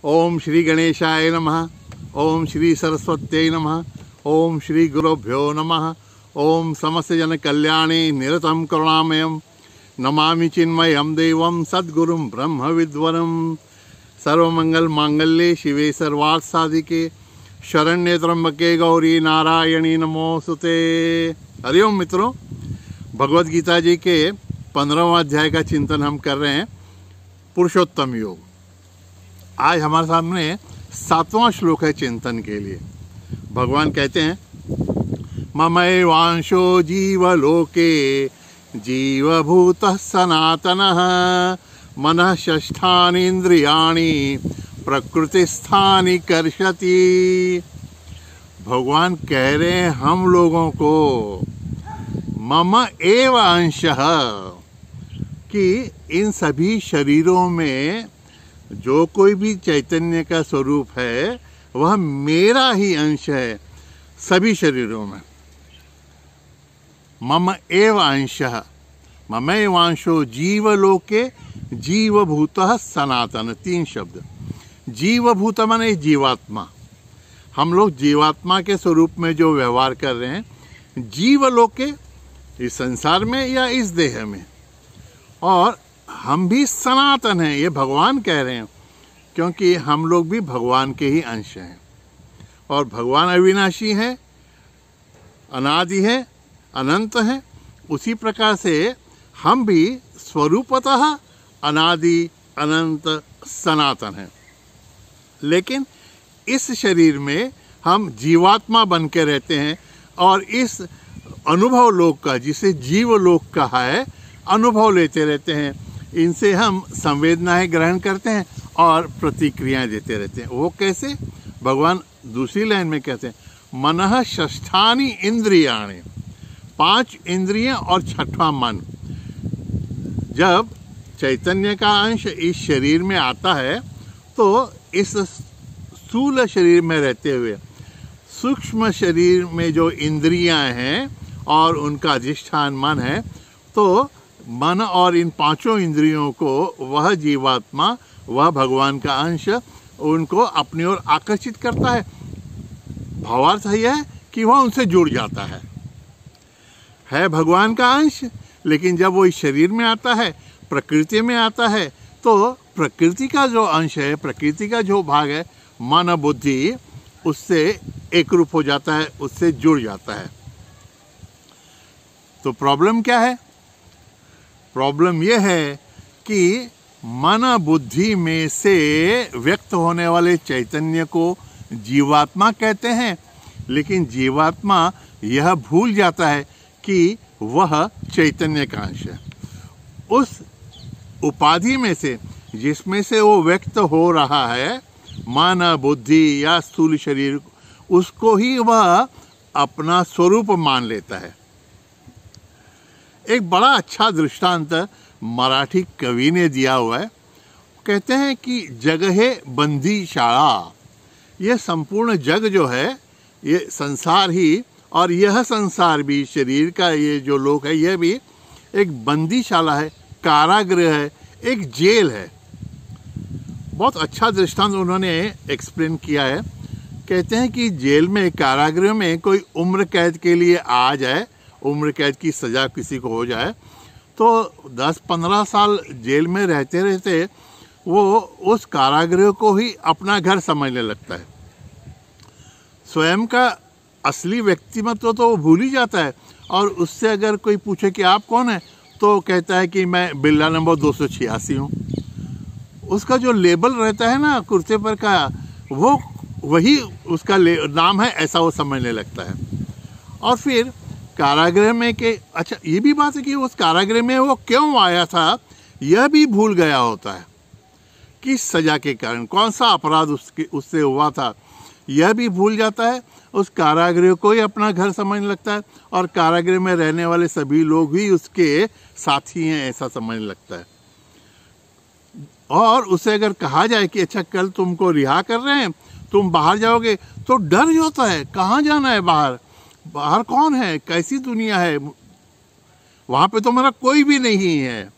ओम श्री गणेशाय नमः। ओम श्री सरस्वत्यै नमः। ओम श्री गुरुभ्यो नमः। ओम समस्त जन कल्याणे निरतं करुणामयं नमामि चिन्मयं देवं सद्गुरुं ब्रह्म विद्वरं। सर्वमंगल मांगल्ये शिवे सर्वार्थ साधिके शरण्ये त्र्यंबके गौरी नारायणी नमोस्तुते। हरिओम मित्रों, भगवत गीता जी के 15वां अध्याय का चिंतन हम कर रहे हैं, पुरुषोत्तम योग। आज हमारे सामने 7वां श्लोक है चिंतन के लिए। भगवान कहते हैं, ममैवांशो जीवलोके जीवभूतः सनातनः मनः षष्ठानि इंद्रियाणि प्रकृतिस्थानि कर्षति। भगवान कह रहे हैं हम लोगों को मम एव अंशः, कि इन सभी शरीरों में जो कोई भी चैतन्य का स्वरूप है वह मेरा ही अंश है। सभी शरीरों में मम एव अंशः, ममैवांशो जीवलोके जीवभूतः सनातन। 3 शब्द। जीवभूत माने जीवात्मा। हम लोग जीवात्मा के स्वरूप में जो व्यवहार कर रहे हैं, जीवलोके इस संसार में या इस देह में, और हम भी सनातन हैं, ये भगवान कह रहे हैं, क्योंकि हम लोग भी भगवान के ही अंश हैं। और भगवान अविनाशी है, अनादि है, अनंत है। उसी प्रकार से हम भी स्वरूपतः अनादि अनंत सनातन हैं, लेकिन इस शरीर में हम जीवात्मा बन के रहते हैं और इस अनुभव लोक का, जिसे जीव लोक कहा है, अनुभव लेते रहते हैं। इनसे हम संवेदनाएं ग्रहण करते हैं और प्रतिक्रियाएं देते रहते हैं। वो कैसे? भगवान दूसरी लाइन में कहते हैं, मनः षष्ठानि इंद्रियाणि, 5 इंद्रियां और 6वां मन। जब चैतन्य का अंश इस शरीर में आता है तो इस स्थूल शरीर में रहते हुए सूक्ष्म शरीर में जो इंद्रियां हैं और उनका अधिष्ठान मन है, तो मन और इन 5 इंद्रियों को वह जीवात्मा, वह भगवान का अंश, उनको अपनी ओर आकर्षित करता है। भावार्थ यह है कि वह उनसे जुड़ जाता है भगवान का अंश। लेकिन जब वो इस शरीर में आता है, प्रकृति में आता है, तो प्रकृति का जो अंश है, प्रकृति का जो भाग है, मन बुद्धि, उससे एक रूप हो जाता है, उससे जुड़ जाता है। तो प्रॉब्लम क्या है? प्रॉब्लम यह है कि मन बुद्धि में से व्यक्त होने वाले चैतन्य को जीवात्मा कहते हैं, लेकिन जीवात्मा यह भूल जाता है कि वह चैतन्य का अंश है। उस उपाधि में से, जिसमें से वो व्यक्त हो रहा है, मन बुद्धि या स्थूल शरीर, उसको ही वह अपना स्वरूप मान लेता है। एक बड़ा अच्छा दृष्टांत मराठी कवि ने दिया हुआ है। कहते हैं कि जग है बंदी शाला। यह संपूर्ण जग जो है, ये संसार ही, और यह संसार भी, शरीर का ये जो लोक है, यह भी एक बंदीशाला है, कारागृह है, एक जेल है। बहुत अच्छा दृष्टांत उन्होंने एक्सप्लेन किया है। कहते हैं कि जेल में, कारागृह में कोई उम्र कैद के लिए आ जाए, उम्र कैद की सज़ा किसी को हो जाए, तो 10-15 साल जेल में रहते रहते वो उस कारागृह को ही अपना घर समझने लगता है। स्वयं का असली व्यक्तिमत्व तो वो भूल ही जाता है, और उससे अगर कोई पूछे कि आप कौन है, तो कहता है कि मैं बिल्ला नंबर 286 हूँ। उसका जो लेबल रहता है ना कुर्ते पर का, वो वही उसका नाम है, ऐसा वो समझने लगता है। और फिर कारागृह में के, अच्छा ये भी बात है कि उस कारागृह में वो क्यों आया था, यह भी भूल गया होता है। किस सजा के कारण, कौन सा अपराध उससे हुआ था, यह भी भूल जाता है। उस कारागृह को ही अपना घर समझने लगता है, और कारागृह में रहने वाले सभी लोग भी उसके साथी हैं, ऐसा समझने लगता है। और उसे अगर कहा जाए कि अच्छा कल तुमको रिहा कर रहे हैं, तुम बाहर जाओगे, तो डर होता है, कहाँ जाना है बाहर, बाहर कौन है, कैसी दुनिया है, वहाँ पे तो मेरा कोई भी नहीं है।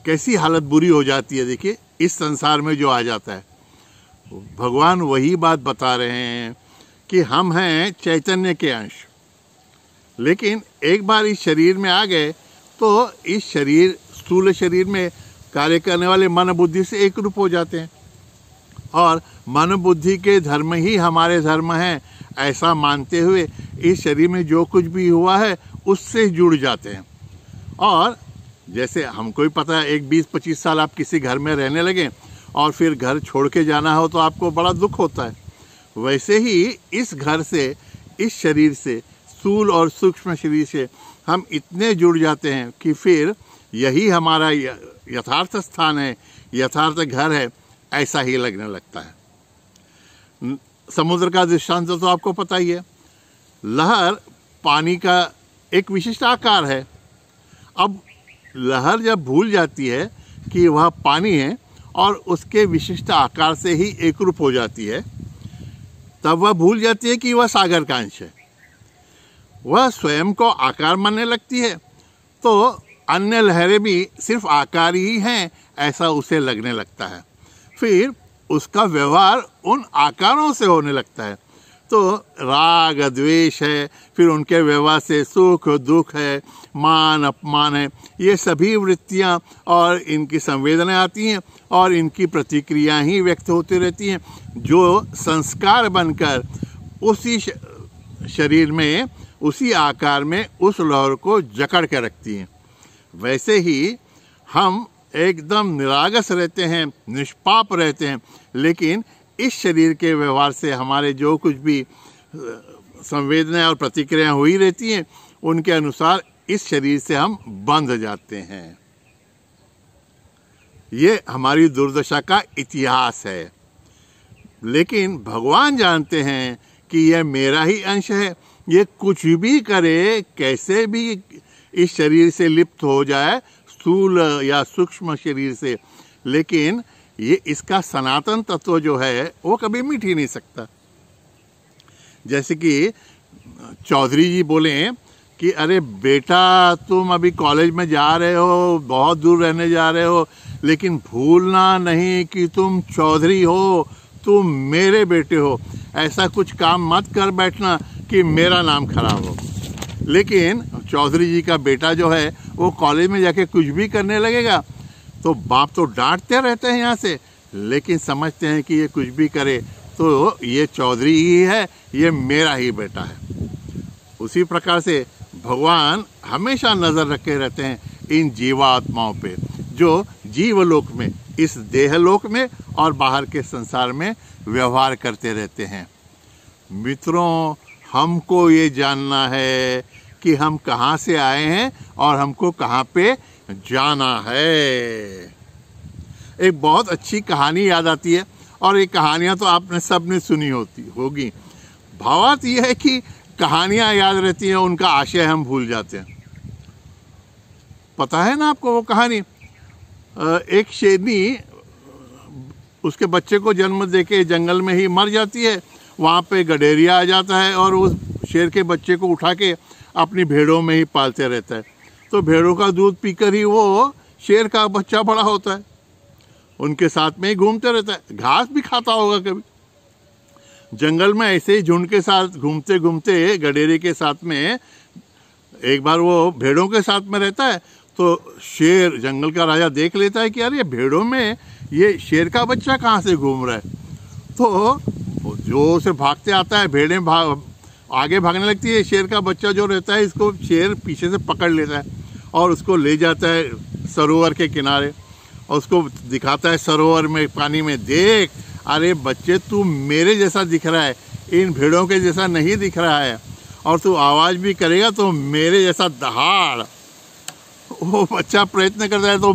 कैसी हालत बुरी हो जाती है, देखिए इस संसार में जो आ जाता है। भगवान वही बात बता रहे हैं कि हम हैं चैतन्य के अंश, लेकिन एक बार इस शरीर में आ गए तो इस शरीर, स्थूल शरीर में कार्य करने वाले मन बुद्धि से एक रूप हो जाते हैं और मन बुद्धि के धर्म ही हमारे धर्म हैं, ऐसा मानते हुए इस शरीर में जो कुछ भी हुआ है उससे जुड़ जाते हैं। और जैसे हमको भी पता है, एक 20-25 साल आप किसी घर में रहने लगे और फिर घर छोड़ के जाना हो तो आपको बड़ा दुख होता है, वैसे ही इस घर से, इस शरीर से, स्थूल और सूक्ष्म शरीर से हम इतने जुड़ जाते हैं कि फिर यही हमारा यथार्थ स्थान है, यथार्थ घर है, ऐसा ही लगने लगता है। समुद्र का दृष्टांत तो आपको पता ही है। लहर पानी का एक विशिष्ट आकार है। अब लहर जब भूल जाती है कि वह पानी है और उसके विशिष्ट आकार से ही एकरूप हो जाती है, तब वह भूल जाती है कि वह सागर का अंश है। वह स्वयं को आकार मानने लगती है, तो अन्य लहरें भी सिर्फ आकार ही हैं ऐसा उसे लगने लगता है। फिर उसका व्यवहार उन आकारों से होने लगता है। तो राग द्वेष है, फिर उनके व्यवहार से सुख दुख है, मान अपमान है, ये सभी वृत्तियाँ और इनकी संवेदनाएं आती हैं और इनकी प्रतिक्रिया ही व्यक्त होती रहती हैं, जो संस्कार बनकर उसी शरीर में, उसी आकार में उस लहर को जकड़ के रखती हैं। वैसे ही हम एकदम निरागस रहते हैं, निष्पाप रहते हैं, लेकिन इस शरीर के व्यवहार से हमारे जो कुछ भी संवेदनाएं और प्रतिक्रियाएं हुई रहती हैं, उनके अनुसार इस शरीर से हम बंध जाते हैं। ये हमारी दुर्दशा का इतिहास है। लेकिन भगवान जानते हैं कि यह मेरा ही अंश है, ये कुछ भी करे, कैसे भी इस शरीर से लिप्त हो जाए, स्थूल या सूक्ष्म शरीर से, लेकिन ये इसका सनातन तत्व जो है वो कभी मिट ही नहीं सकता। जैसे कि चौधरी जी बोले कि अरे बेटा, तुम अभी कॉलेज में जा रहे हो, बहुत दूर रहने जा रहे हो, लेकिन भूलना नहीं कि तुम चौधरी हो, तुम मेरे बेटे हो, ऐसा कुछ काम मत कर बैठना कि मेरा नाम खराब हो। लेकिन चौधरी जी का बेटा जो है वो कॉलेज में जाके कुछ भी करने लगेगा तो बाप तो डांटते रहते हैं यहाँ से, लेकिन समझते हैं कि ये कुछ भी करे तो ये चौधरी ही है, ये मेरा ही बेटा है। उसी प्रकार से भगवान हमेशा नज़र रखे रहते हैं इन जीवात्माओं पे, जो जीवलोक में, इस देहलोक में और बाहर के संसार में व्यवहार करते रहते हैं। मित्रों, हमको ये जानना है कि हम कहाँ से आए हैं और हमको कहाँ पे जाना है। एक बहुत अच्छी कहानी याद आती है, और ये कहानियाँ तो आपने सबने सुनी होगी। भावार्थ ये है कि कहानियाँ याद रहती हैं, उनका आशय हम भूल जाते हैं। पता है ना आपको वो कहानी? एक शेरनी उसके बच्चे को जन्म देके जंगल में ही मर जाती है। वहाँ पे गडेरिया आ जाता है और उस शेर के बच्चे को उठा के अपनी भेड़ों में ही पालते रहता है। तो भेड़ों का दूध पीकर ही वो शेर का बच्चा बड़ा होता है, उनके साथ में ही घूमते रहता है, घास भी खाता होगा कभी। जंगल में ऐसे ही झुंड के साथ घूमते घूमते गडेरे के साथ में एक बार वो भेड़ों के साथ में रहता है, तो शेर, जंगल का राजा, देख लेता है कि अरे भेड़ों में ये शेर का बच्चा कहाँ से घूम रहा है। तो जो से भागते आता है, भेड़ें आगे भागने लगती है, शेर का बच्चा जो रहता है इसको शेर पीछे से पकड़ लेता है और उसको ले जाता है सरोवर के किनारे और उसको दिखाता है सरोवर में, पानी में, देख अरे बच्चे, तू मेरे जैसा दिख रहा है, इन भेड़ों के जैसा नहीं दिख रहा है, और तू आवाज़ भी करेगा तो मेरे जैसा दहाड़। वो बच्चा प्रयत्न करता है तो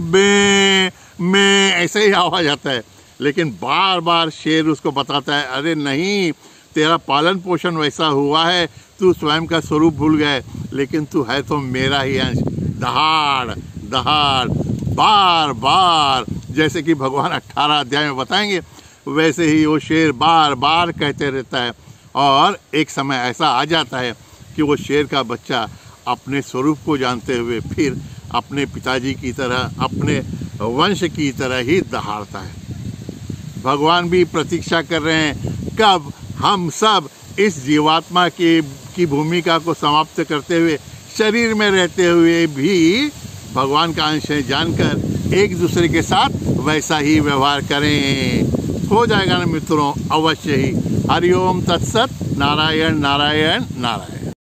मैं ऐसे ही आवाज़ आता है, लेकिन बार बार शेर उसको बताता है, अरे नहीं, तेरा पालन पोषण वैसा हुआ है, तू स्वयं का स्वरूप भूल गए, लेकिन तू है तो मेरा ही अंश। दहाड़ दहाड़, बार बार, जैसे कि भगवान 18 अध्याय में बताएंगे, वैसे ही वो शेर बार बार कहते रहता है। और एक समय ऐसा आ जाता है कि वो शेर का बच्चा अपने स्वरूप को जानते हुए फिर अपने पिताजी की तरह, अपने वंश की तरह ही दहाड़ता है। भगवान भी प्रतीक्षा कर रहे हैं कब हम सब इस जीवात्मा की भूमिका को समाप्त करते हुए, शरीर में रहते हुए भी भगवान का अंश है जानकर एक दूसरे के साथ वैसा ही व्यवहार करें। हो जाएगा ना मित्रों, अवश्य ही। हरिओम तत्सत। नारायण नारायण नारायण।